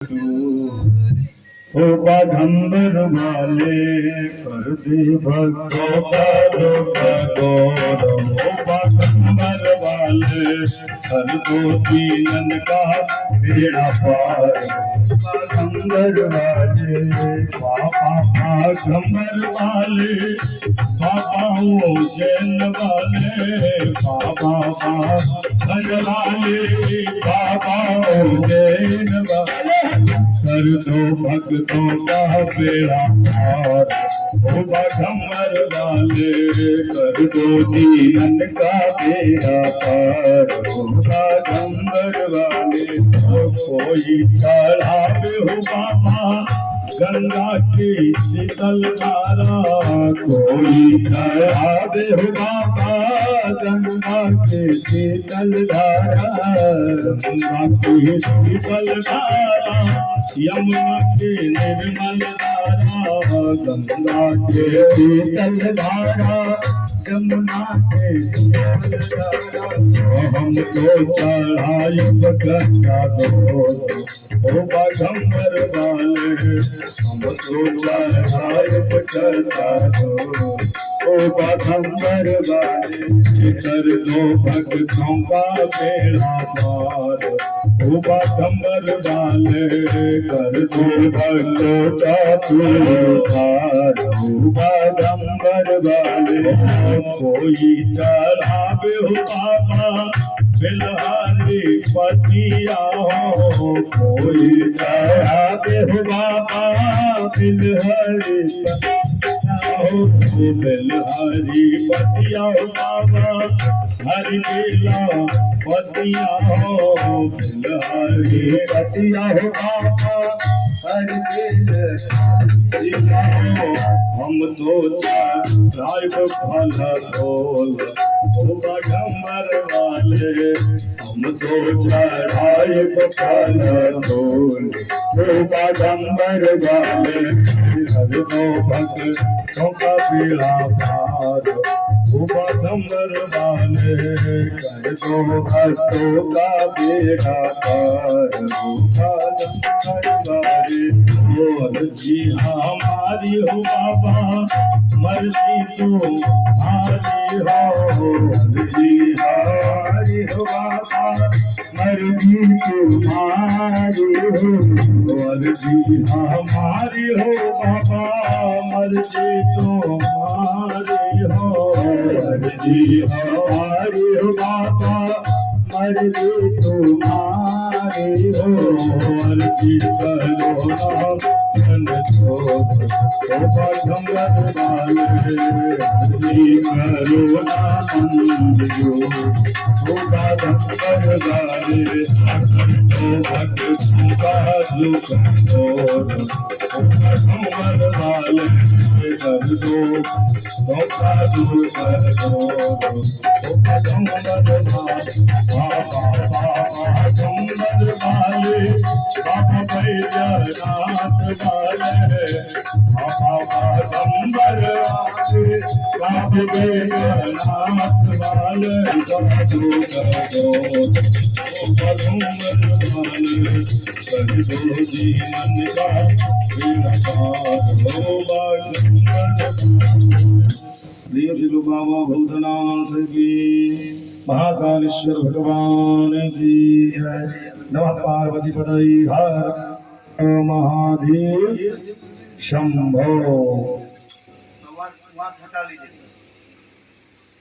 ओ बाघंबर वाले कर दे भक्तों का दुख गौर। ओ बाघंबर वाले कर दो दीनन का बेड़ा पार। बाघंबर वाले बाबा बाघंबर वाले बाबा वो जैन वाले बाबा बाघ वाले बाबा वो जैन वाले कर दो भक्तों का बेड़ा पार। ओ बाघंबर वाले कर दो दीनन का बेड़ा पार। ओ बाघंबर वाले कोई चढ़ावे हो बाबा गंगा की शीतल धारा। कोई चढ़ावे हो बाबा गंगा की शीतल धारा। गंगा की शीतल धारा यमुना की निर्मल धारा। गंगा के शीतल धारा यमुना के शीतल धारा। हम तो चढ़ाई गंगा दो ओ बाघंबर वाले हम तो चढ़ाई गंगा दो ओ बाघंबर वाले कर दो भक्तों का बेड़ा पार। ओ बाघंबर वाले कर दो भक्तों का उद्धार। ओ बाघंबर वाले कोई चढ़ावे हो बाबा बिलहारी पतिया हो। कोई चढ़ावे हो बाबा बिलहारी हो। बिलहारी पतिया हो बाबा हरि बेला पतिया हो। बिलहारी पतिया हो बाबा हरि बेला हो। हम तो राय फल बोल ओ बाघंबर वाले हम तो चढ़ाए फल बोल ओ बाघंबर वाले कर दो भक्तों का बेड़ा पार। ओ बाघंबर वाले कर दो भक्तों का बेड़ा पार। ओ बाघंबर वाले मर्जी हमारी हो बाबा मर्जी तुम्हारी हो। मर्जी हमारी हो बाबा मर्जी तुम्हारी हो। मर्जी हमारी हो बाबा मर्जी तुम्हारी हो। मर्जी हमारी हो बाबा मर्जी तुम्हारी हो। मर्जी करो छोड़ ओ बाघंबर वाले मर्जी करो आनंद जो। ओ बाघंबर वाले ओ भक्तों का दुख छोड़। ओ बाघंबर वाले कर दो धोखा दूर कर दो। ओ बाघंबर वाले बाबा बाघंबर वाले बाबा बैजनाथ वाले बाबा बाघंबर वाले बाबा बैजनाथ वाले जादू कर दो। ओ बाघंबर वाले कर दो जीवन का बेड़ा पार। ओ बाघंबर प्रिय दिलु बाबा भूतनाथ की महाकालेश्वर भगवान की जय। नमः पार्वती पतये हर महादेव शंभो।